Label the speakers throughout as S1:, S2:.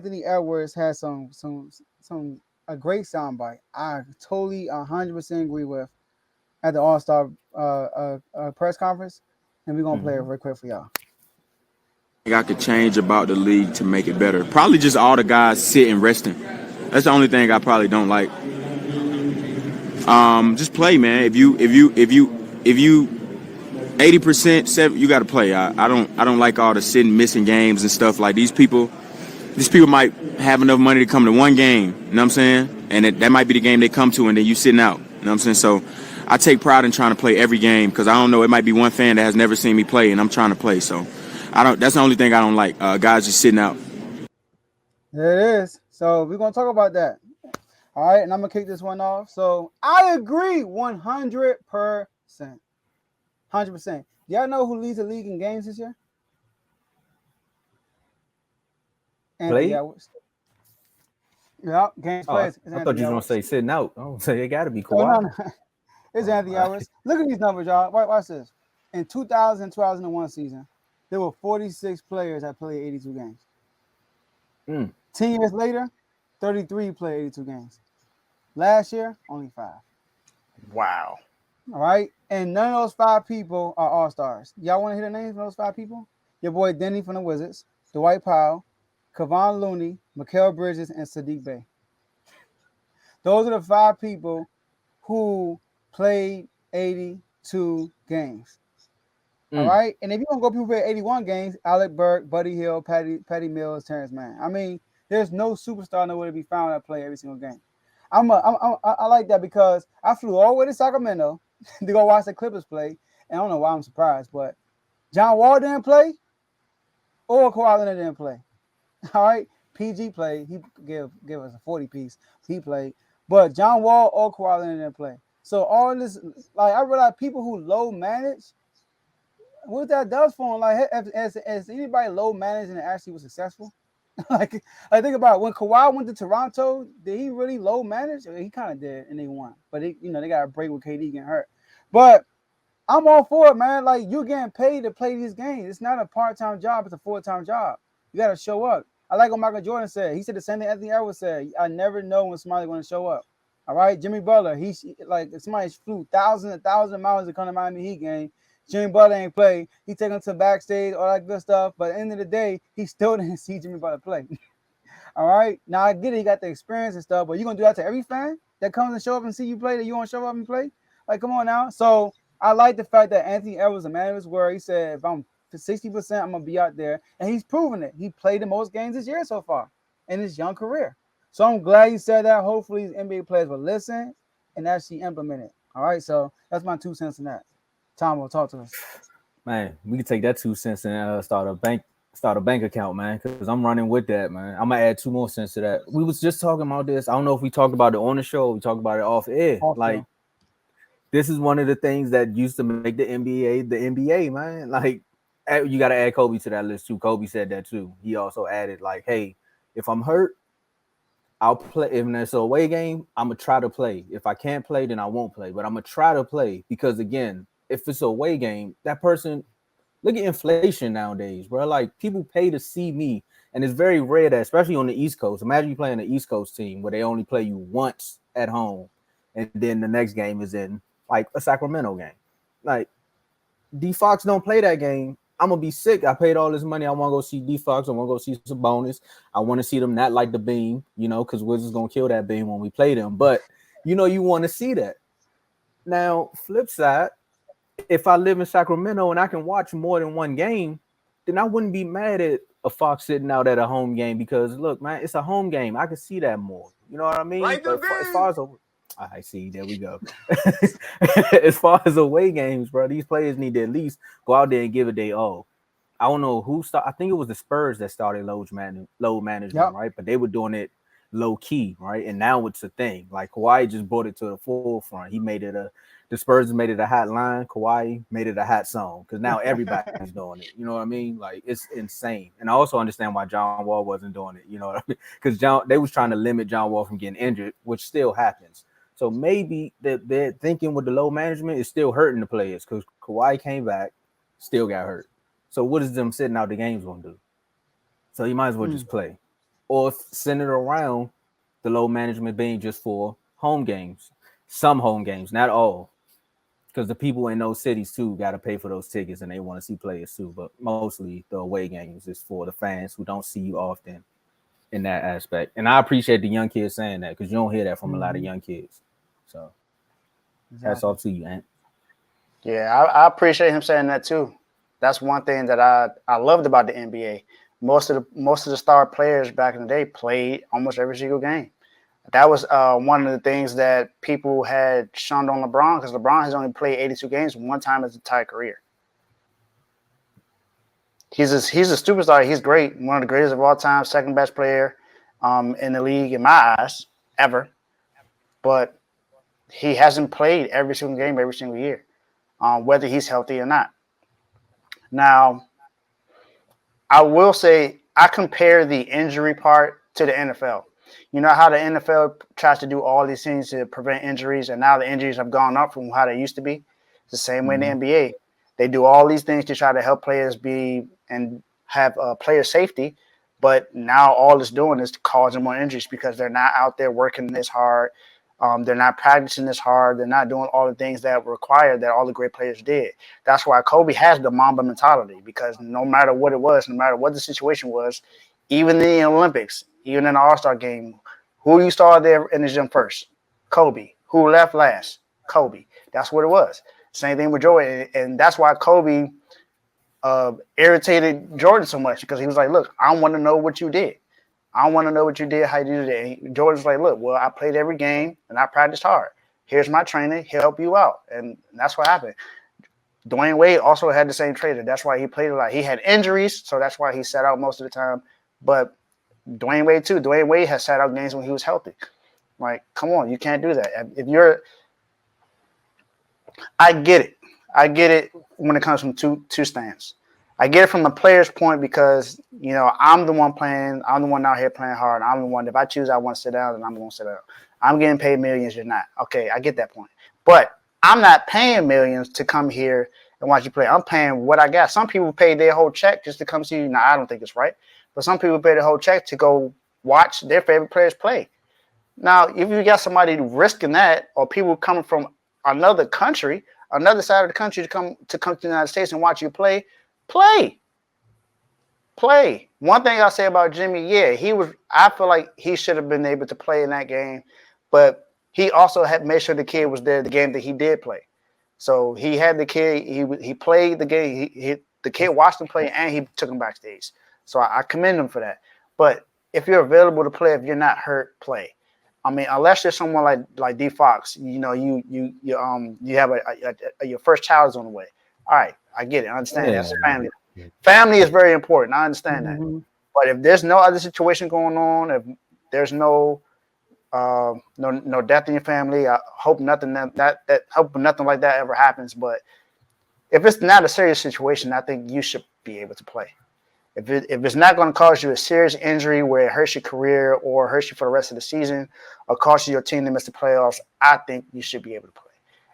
S1: Anthony Edwards has some a great soundbite. I totally 100% agree with at the All Star press conference, and we're gonna play it
S2: Mm-hmm.
S1: real quick for y'all.
S3: Think I could change about the league to make it better? Probably just all the guys sitting resting. That's the only thing I probably don't like. Just play, man. If you 80%, you got to play. I don't like all the sitting, missing games and stuff like these people. These people might have enough money to come to one game. You know what I'm saying? And that might be the game they come to, and then you sitting out. You know what I'm saying? So I take pride in trying to play every game because I don't know. It might be one fan that has never seen me play, and I'm trying to play. So I don't. That's the only thing I don't like. Guys just sitting out.
S1: There it is. So we're gonna talk about that. All right, and I'm gonna kick this one off. So I agree 100%. 100%. Y'all know who leads the league in games this year? Anthony
S2: Play.
S1: Edwards. Yeah, games
S2: Oh,
S1: played. It's
S2: I thought
S1: Anthony
S2: you was gonna
S1: Edwards.
S2: say sitting out. I was say it got to be
S1: Oh, no,
S2: Kawhi.
S1: no. It's
S2: Oh,
S1: Anthony
S2: all
S1: Edwards. Look at these numbers, y'all. Watch this. In 2001 season, there were 46 players that played 82 games.
S2: right.
S1: 10 years later, 33 played 82 games. Last year, only 5.
S2: Wow.
S1: All right. And none of those 5 people are all stars. Y'all want to hear the names of those 5 people? Your boy Denny from the Wizards, Dwight Powell, Kevon Looney, Mikal Bridges, and Sadiq Bey. Those are the 5 people who played 82 games. All
S2: Mm.
S1: right. And if you want to go people who played 81 games, Alec Burke, Buddy Hill, Patty Mills, Terrence Mann. I mean, there's no superstar nowhere to be found that play every single game. I like that because I flew all the way to Sacramento to go watch the Clippers play. And I don't know why I'm surprised, but John Wall didn't play or Kawhi Leonard didn't play. All right. PG played. He give us a 40 piece. He played. But John Wall or Kawhi Leonard didn't play. So all this, like I realize people who low manage, what that does for him, like as anybody low managed and actually was successful? like I think about it, when Kawhi went to Toronto, did he really low manage? He kind of did, and they won. But they got a break with KD getting hurt. But I'm all for it, man. Like you're getting paid to play these games. It's not a part-time job; it's a full-time job. You got to show up. I like what Michael Jordan said. He said the same thing Anthony Edwards said. I never know when somebody's going to show up. All right, Jimmy Butler. He's like somebody flew thousands and thousands of miles to come to Miami Heat game. Jimmy Butler ain't play. He take him to backstage, all that good stuff. But at the end of the day, he still didn't see Jimmy Butler play. All right. Now I get it. He got the experience and stuff, but you gonna do that to every fan that comes and show up and see you play that you want to show up and play? Like, come on now. So I like the fact that Anthony Edwards, a man of his word, he said if I'm 60%, I'm gonna be out there, and he's proven it. He played the most games this year so far in his young career. So I'm glad he said that. Hopefully, these NBA players will listen and actually implement it. All right. So that's my 2 cents in that. Tom will talk to us.
S2: Man, we can take that 2 cents and start a bank account, man. Because I'm running with that, man. I'm gonna add 2 more cents to that. We was just talking about this. I don't know if we talked about it on the show. Or we talked about it off air. Like
S1: Also,
S2: this is one of the things that used to make the NBA, man. Like you got to add Kobe to that list too. Kobe said that too. He also added like, hey, if I'm hurt, I'll play. If it's an away game, I'm gonna try to play. If I can't play, then I won't play. But I'm gonna try to play because again, if it's an away game, that person. Look at inflation nowadays, bro. Like people pay to see me, and it's very rare that, especially on the East Coast. Imagine you playing an East Coast team where they only play you once at home, and then the next game is in like a Sacramento game. Like D Fox don't play that game. I'm gonna be sick. I paid all this money. I want to go see D Fox. I want to go see some bonus. I want to see them not like the beam, because Wizards gonna kill that beam when we play them. But you want to see that. Now, flip side, if I live in Sacramento and I can watch more than one game, then I wouldn't be mad at a Fox sitting out at a home game because look, man, it's a home game. I can see that more. You know what I mean?
S4: Like the
S2: But as far
S4: beam.
S2: as I see, there we go. As far as away games, bro, these players need to at least go out there and give it their all. I don't know who started. I think it was the Spurs that started load management,
S1: yep.
S2: right? But they were doing it low key, right? And now it's a thing. Like Kawhi just brought it to the forefront. He made it the Spurs made it a hot line. Kawhi made it a hot song because now everybody's doing it. You know what I mean? Like it's insane. And I also understand why John Wall wasn't doing it. You know what I mean? Because they was trying to limit John Wall from getting injured, which still happens. So maybe they're thinking with the low management is still hurting the players because Kawhi came back, still got hurt. So what is them sitting out the games gonna do? So you might as well just play. or centered around the low management being just for home games. Some home games, not all. Because the people in those cities too got to pay for those tickets and they want to see players too. But mostly the away games is for the fans who don't see you often in that aspect. And I appreciate the young kids saying that because you don't hear that from a lot of young kids. So that's off to you, Ant.
S4: Yeah, I appreciate him saying that too. That's one thing that I loved about the NBA. Most of the star players back in the day played almost every single game. That was one of the things that people had shunned on LeBron because LeBron has only played 82 games one time in his entire career. He's a superstar. He's great. One of the greatest of all time, second best player in the league in my eyes ever. But he hasn't played every single game every single year, whether he's healthy or not. Now, I will say I compare the injury part to the NFL. You know how the NFL tries to do all these things to prevent injuries, and now the injuries have gone up from how they used to be. It's the same way in the NBA. They do all these things to try to help players be and have player safety, but now all it's doing is causing more injuries because they're not out there working this hard. They're not practicing this hard. They're not doing all the things that were required that all the great players did. That's why Kobe has the Mamba mentality because no matter what it was, no matter what the situation was, even in the Olympics, even in the All-Star game, who you saw there in the gym first? Kobe. Who left last? Kobe. That's what it was. Same thing with Jordan. And that's why Kobe irritated Jordan so much because he was like, look, I want to know what you did. I want to know what you did, how you did it. And Jordan's like, look, well, I played every game and I practiced hard. Here's my trainer. He'll help you out. And that's what happened. Dwayne Wade also had the same trainer. That's why he played a lot. He had injuries, so that's why he sat out most of the time. But Dwayne Wade too. Dwayne Wade has sat out games when he was healthy. Like, come on, you can't do that. I get it. I get it when it comes from two stands. I get it from the player's point because, you know, I'm the one playing. I'm the one out here playing hard. I'm the one. If I choose I want to sit down, then I'm going to sit down. I'm getting paid millions. You're not. Okay, I get that point. But I'm not paying millions to come here and watch you play. I'm paying what I got. Some people pay their whole check just to come see you. Now, I don't think it's right. But some people pay the whole check to go watch their favorite players play. Now, if you got somebody risking that, or people coming from another country, another side of the country to come to the United States and watch you play. One thing I say about Jimmy, yeah, I feel like he should have been able to play in that game, but he also had made sure the kid was there the game that he did play. So he had the kid, he played the game, the kid watched him play, and he took him backstage. So I commend him for that. But if you're available to play, if you're not hurt, play. I mean, unless you're someone like D Fox, you know, you have your first child is on the way. All right, I get it. I understand that's family. Family is very important. I understand that. But if there's no other situation going on, if there's no death in your family, I hope nothing hope nothing like that ever happens. But if it's not a serious situation, I think you should be able to play. If it's not going to cause you a serious injury where it hurts your career or hurts you for the rest of the season or causes your team to miss the playoffs, I think you should be able to play.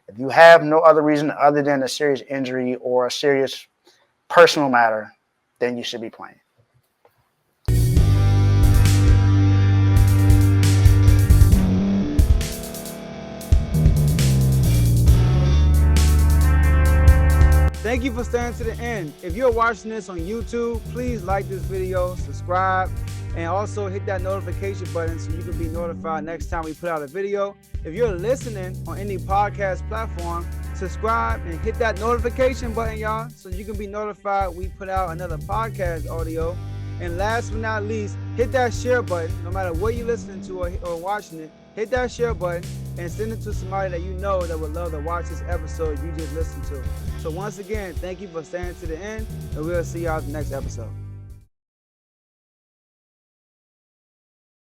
S4: If you have no other reason other than a serious injury or a serious personal matter, then you should be playing.
S1: Thank you for staying to the end. If you're watching this on YouTube, please like this video, subscribe, and also hit that notification button so you can be notified next time we put out a video. If you're listening on any podcast platform, subscribe and hit that notification button, y'all, so you can be notified we put out another podcast audio. And last but not least, hit that share button. No matter what you're listening to or watching it, hit that share button and send it to somebody that you know that would love to watch this episode you just listened to. So once again, thank you for staying to the end, and we'll see y'all in the next episode.